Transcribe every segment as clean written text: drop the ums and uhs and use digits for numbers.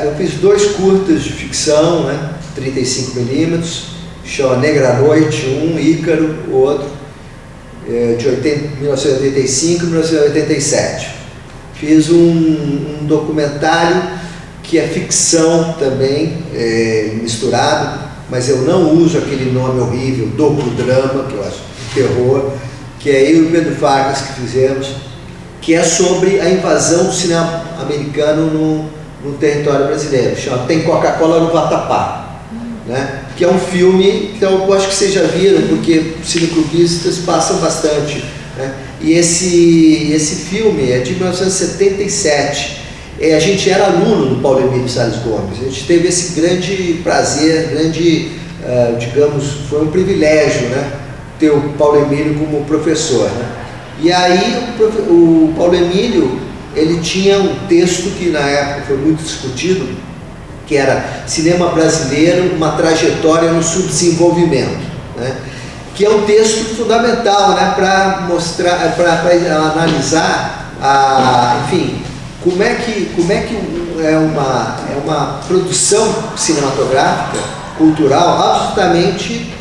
eu fiz 2 curtas de ficção, né, 35mm, chama Negra Noite, um, Ícaro, o outro, de 1985 e 1987. Fiz um documentário que é ficção também, misturado, mas eu não uso aquele nome horrível, docudrama, que eu acho terror, que é eu e o Pedro Farkas que fizemos, que é sobre a invasão do cinema americano no território brasileiro. Chama Tem Coca-Cola no Vatapá, né? Que é um filme que eu acho que vocês já viram, porque cineclubistas passam bastante, né? E esse filme é de 1977. A gente era aluno do Paulo Emílio Salles Gomes. A gente teve esse grande prazer, digamos, foi um privilégio, né, ter o Paulo Emílio como professor, né? E aí o Paulo Emílio, ele tinha um texto que na época foi muito discutido, que era Cinema Brasileiro, uma trajetória no subdesenvolvimento, né? Que é um texto fundamental, né, para mostrar, para analisar, enfim, como é que é uma produção cinematográfica, cultural, absolutamente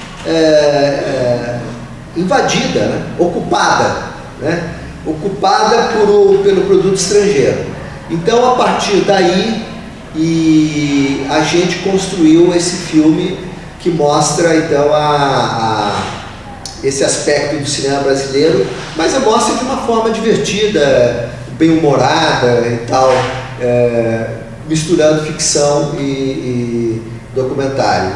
invadida, né? Ocupada, né? Ocupada pelo produto estrangeiro. Então, a partir daí, a gente construiu esse filme que mostra, então, esse aspecto do cinema brasileiro, mas mostra de uma forma divertida, bem-humorada e tal, misturando ficção e documentário.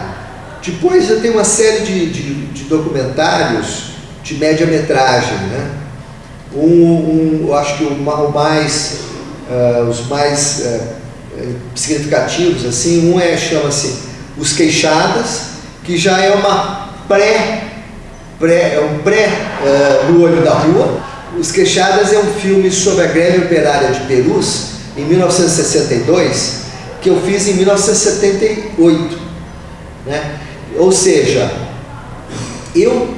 Depois eu tenho uma série de documentários de média-metragem, né? Eu acho que os mais significativos, assim, chama-se Os Queixadas, que já é uma no Olho da Rua. Os Queixadas é um filme sobre a greve operária de Perus, em 1962, que eu fiz em 1978, né? Ou seja, eu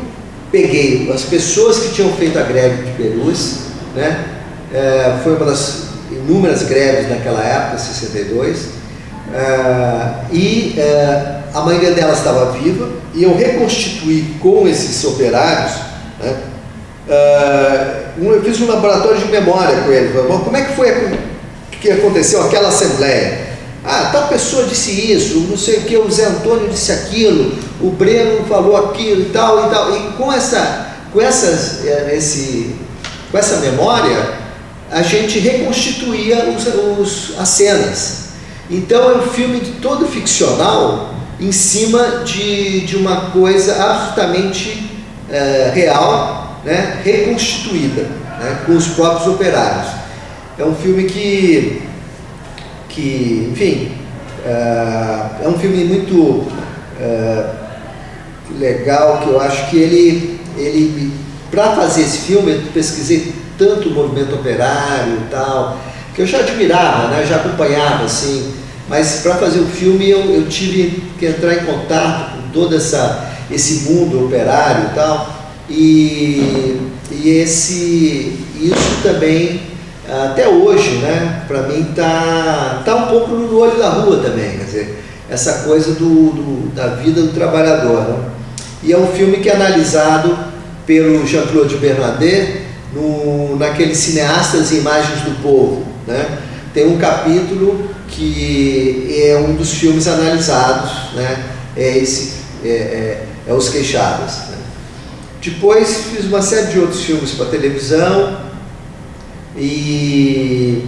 peguei as pessoas que tinham feito a greve de Perus, né? Foi uma das inúmeras greves naquela época, 62, a maioria delas estava viva, e eu reconstituí com esses operários, né? Eu fiz um laboratório de memória com eles. Como é que foi que aconteceu aquela assembleia? Tal pessoa disse isso, não sei o que, o Zé Antônio disse aquilo, o Breno falou aquilo e tal e tal. E com essa memória, a gente reconstituía as cenas. Então é um filme todo ficcional em cima de uma coisa absolutamente real, né, reconstituída, né, com os próprios operários. É um filme que enfim, é um filme muito legal, que eu acho que ele para fazer esse filme, eu pesquisei tanto o movimento operário e tal, que eu já admirava, né, já acompanhava, assim, mas para fazer o filme eu tive que entrar em contato com todo esse mundo operário e tal, isso também, até hoje, né, para mim tá um pouco no olho da rua também, quer dizer, essa coisa da vida do trabalhador, né? E é um filme que é analisado pelo Jean-Claude Bernardet naquele Cineastas e Imagens do Povo, né? Tem um capítulo que é um dos filmes analisados, né? Os Queixadas, né? Depois fiz uma série de outros filmes para televisão, e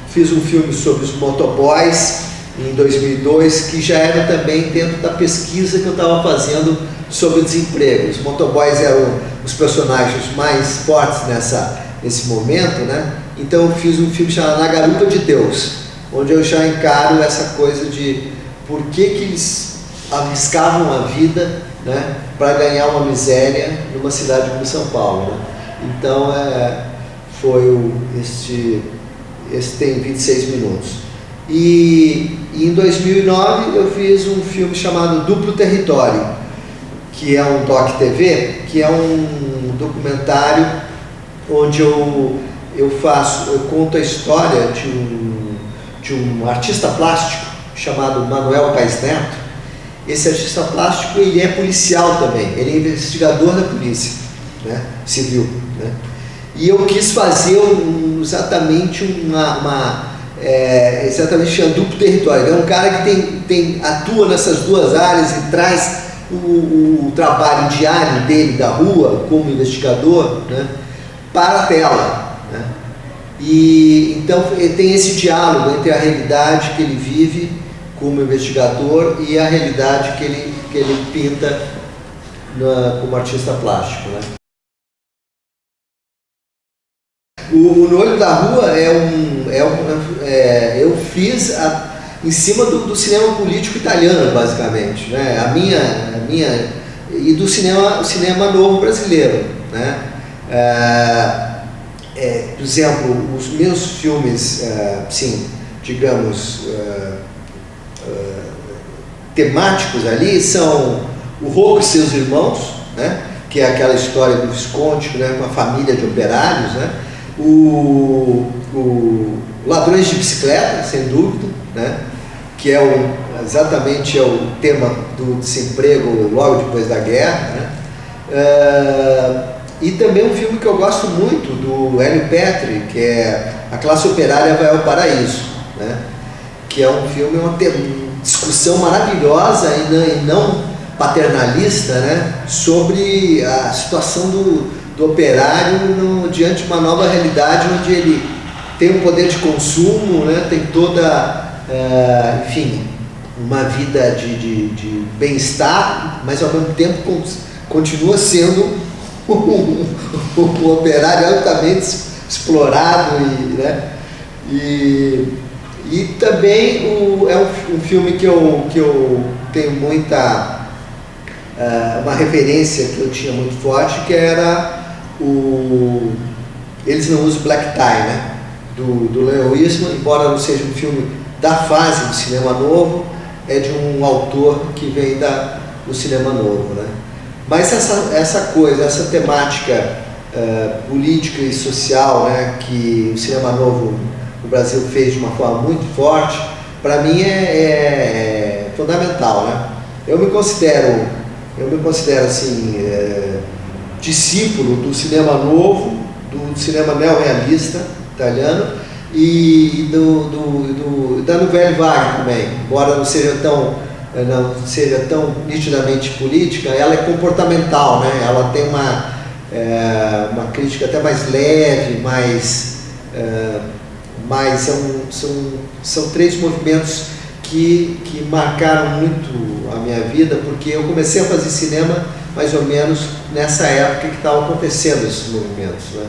fiz um filme sobre os motoboys em 2002, que já era também dentro da pesquisa que eu estava fazendo sobre o desemprego. Os motoboys eram os personagens mais fortes nesse momento, né? Então eu fiz um filme chamado Na Garupa de Deus, onde eu já encaro essa coisa de por que eles arriscavam a vida, né, para ganhar uma miséria numa cidade como São Paulo, né? Então esse tem 26 minutos. E em 2009 eu fiz um filme chamado Duplo Território, que é um doc-TV, que é um documentário onde eu conto a história de de um artista plástico chamado Manuel Paes Neto. Esse artista plástico, ele é policial também, ele é investigador da polícia, né, civil, né? E eu quis fazer exatamente exatamente um duplo território. É um cara que atua nessas duas áreas e traz o trabalho diário dele da rua como investigador, né, para a tela, né? E então tem esse diálogo entre a realidade que ele vive como investigador e a realidade que ele pinta como artista plástico, né? O No Olho da Rua eu fiz em cima do cinema político italiano, basicamente, né? A minha e do cinema novo brasileiro, né? Por exemplo, os meus filmes, digamos, temáticos ali são O Rocco e Seus Irmãos, né? Que é aquela história do Visconti, né? Com a família de operários, né? O Ladrões de Bicicleta, sem dúvida, né? Que é exatamente o tema do desemprego logo depois da guerra, né? E também um filme que eu gosto muito, do Hélio Petri, que é A Classe Operária Vai ao Paraíso, né? Que é um filme, uma discussão maravilhosa e não paternalista, né? Sobre a situação do operário diante de uma nova realidade onde ele tem um poder de consumo, né? Tem toda, enfim, uma vida de bem-estar, mas ao mesmo tempo continua sendo um operário altamente explorado, né? E também é um filme que eu tenho muita uma referência que eu tinha muito forte, que era Eles Não Usam Black Tie, né? Do Leo Eastman, embora não seja um filme da fase do cinema novo, é de um autor que vem do cinema novo, né? Mas essa temática política e social, né, que o cinema novo no Brasil fez de uma forma muito forte, para mim é fundamental, né? Eu me considero assim, discípulo do cinema novo, do cinema neorrealista italiano e da Nouvelle Vague também, embora não seja tão nitidamente política, ela é comportamental, né? Ela tem uma crítica até mais leve, são três movimentos que marcaram muito a minha vida, porque eu comecei a fazer cinema mais ou menos nessa época que estavam acontecendo esses movimentos, né?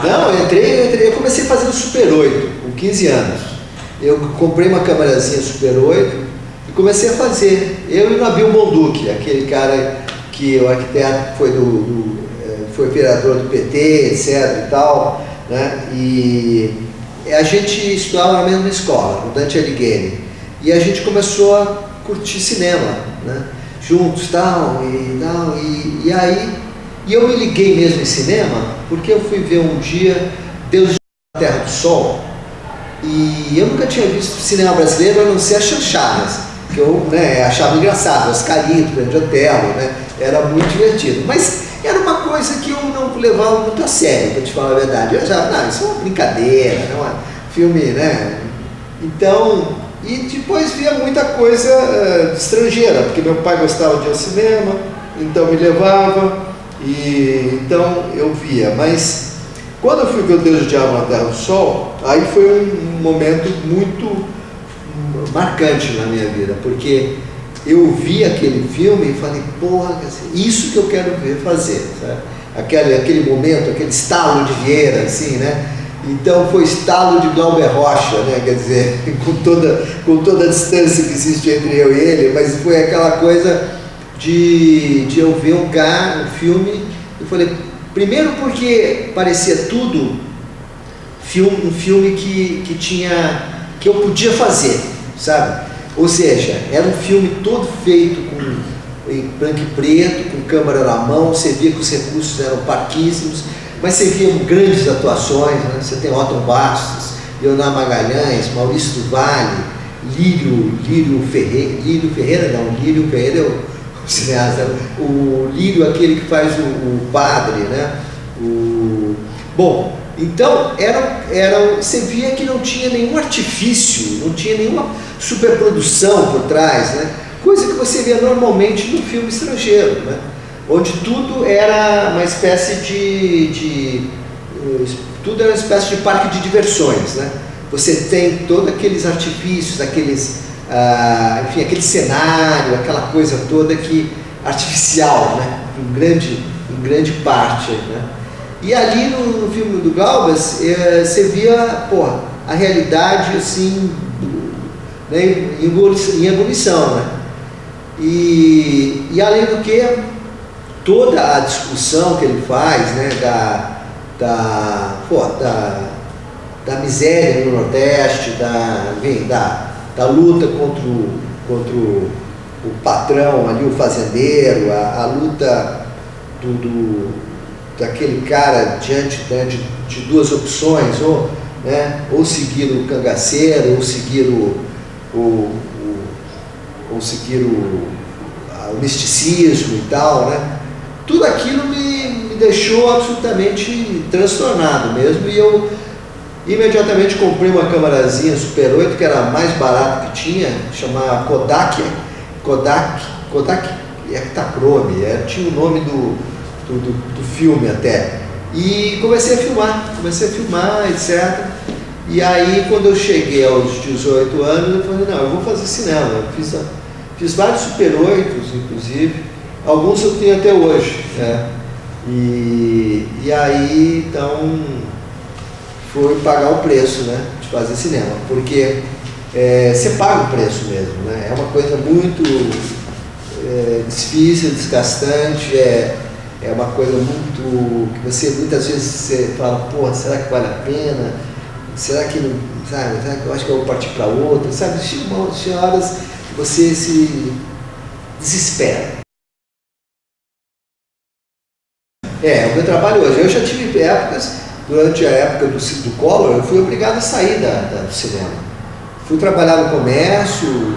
Não, eu comecei fazendo Super 8 com 15 anos. Eu comprei uma câmerazinha Super 8 e comecei a fazer. Eu e o Nabil Bonduki, aquele cara que o arquiteto foi vereador do PT, etc e tal, né? E a gente estudava na mesma escola, no Dante Alighieri, e a gente começou a curtir cinema, né? Juntos, e aí eu me liguei mesmo em cinema, porque eu fui ver um dia Deus da Terra do Sol, e eu nunca tinha visto cinema brasileiro a não ser as chanchadas, que eu, né, achava engraçado, Oscarito, Grande Otelo, né? Era muito divertido, mas era uma coisa que eu não levava muito a sério, para te falar a verdade. Eu já, não, isso é uma brincadeira, não é filme, né? Então, e depois via muita coisa estrangeira, porque meu pai gostava de ir ao cinema, então me levava, e então eu via. Mas quando eu fui ver o Deus do Diabo na Terra do Sol, aí foi um momento muito marcante na minha vida, porque eu vi aquele filme e falei, porra, isso que eu quero ver fazer, sabe? Aquele momento, aquele estalo de Vieira, assim, né? Então foi estalo de Glauber Rocha, né? Quer dizer, com toda a distância que existe entre eu e ele, mas foi aquela coisa de eu ver um filme, eu falei, primeiro porque parecia tudo um filme que eu podia fazer, sabe? Ou seja, era um filme todo feito em branco e preto, com câmera na mão, você via que os recursos eram parquíssimos, mas você via grandes atuações, né? Você tem Otton Bastos, Leonardo Magalhães, Maurício do Vale, Lírio Ferreira é o cineasta, o Lírio, aquele que faz o padre, né? Bom, então você via que não tinha nenhum artifício, não tinha nenhuma superprodução por trás, né? Coisa que você vê normalmente no filme estrangeiro, né? Onde tudo era uma espécie tudo era uma espécie de parque de diversões, né? Você tem todos aqueles artifícios, enfim, aquele cenário, aquela coisa toda artificial, né? Em grande parte, né? E ali no filme do Galbas, você via, a realidade assim, né, em ebulição, né? E além do que, toda a discussão que ele faz, né, da miséria no Nordeste, da luta contra o patrão ali, o fazendeiro, a luta daquele cara diante de duas opções, ou seguir o cangaceiro, ou seguir o misticismo e tal, né? Tudo aquilo me deixou absolutamente transtornado mesmo, e eu imediatamente comprei uma câmerazinha Super 8, que era a mais barata que tinha, chamava Kodak Ektachrome, tinha o nome do filme até, e comecei a filmar, etc. E aí, quando eu cheguei aos 18 anos, eu falei, não, eu vou fazer cinema. Eu fiz vários Super 8s, inclusive, alguns eu tenho até hoje, né? E aí, então, foi pagar o preço, né, de fazer cinema, porque você paga o preço mesmo, né? É uma coisa muito difícil, desgastante, é uma coisa muito que você muitas vezes você fala, será que vale a pena? Será que não, sabe? Será que eu acho que eu vou partir para outra? Sabe? Tinha horas que você se desespera. O meu trabalho hoje, eu já tive épocas, durante a época do Collor, eu fui obrigado a sair do cinema. Fui trabalhar no comércio,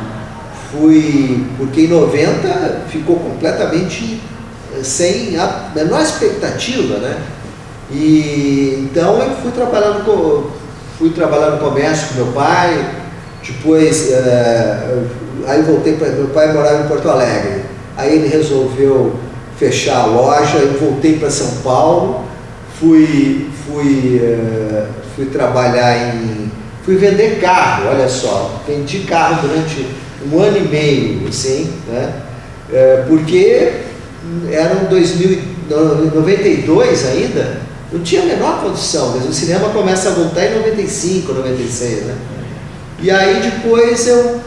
porque em 90 ficou completamente sem a menor expectativa, né? E então eu fui trabalhar no comércio com meu pai, depois aí voltei para meu pai, morava em Porto Alegre, aí ele resolveu fechar a loja, eu voltei para São Paulo, fui trabalhar fui vender carro, olha só, vendi carro durante 1 ano e meio, assim, né? Porque eram 92 ainda, não tinha a menor condição, mas o cinema começa a voltar em 95, 96, né? E aí depois eu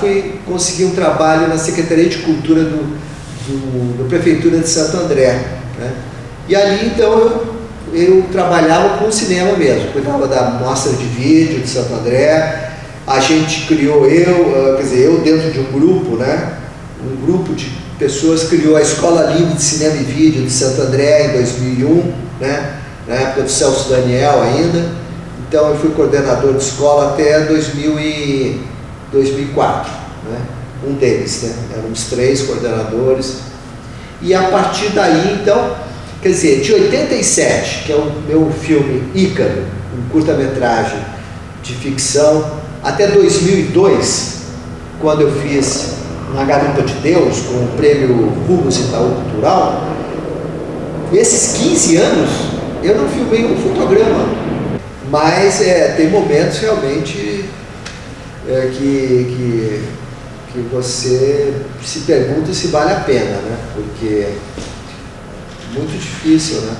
fui conseguir um trabalho na Secretaria de Cultura da Prefeitura de Santo André, né? E ali então eu trabalhava com o cinema mesmo, cuidava da mostra de vídeo de Santo André. A gente criou, eu dentro de um grupo, né? Um grupo de pessoas criou a Escola Livre de Cinema e Vídeo de Santo André em 2001, né? Na época do Celso Daniel ainda. Então eu fui coordenador de escola até 2004, né? Um deles, né? Éramos 3 coordenadores. E a partir daí, então, quer dizer, de 87, que é o meu filme Ícaro, um curta-metragem de ficção, até 2002, quando eu fiz Uma Garupa de Deus, com o prêmio Rubens Itaú Cultural, esses 15 anos eu não filmei um fotograma, mas tem momentos realmente que você se pergunta se vale a pena, né? Porque é muito difícil, né?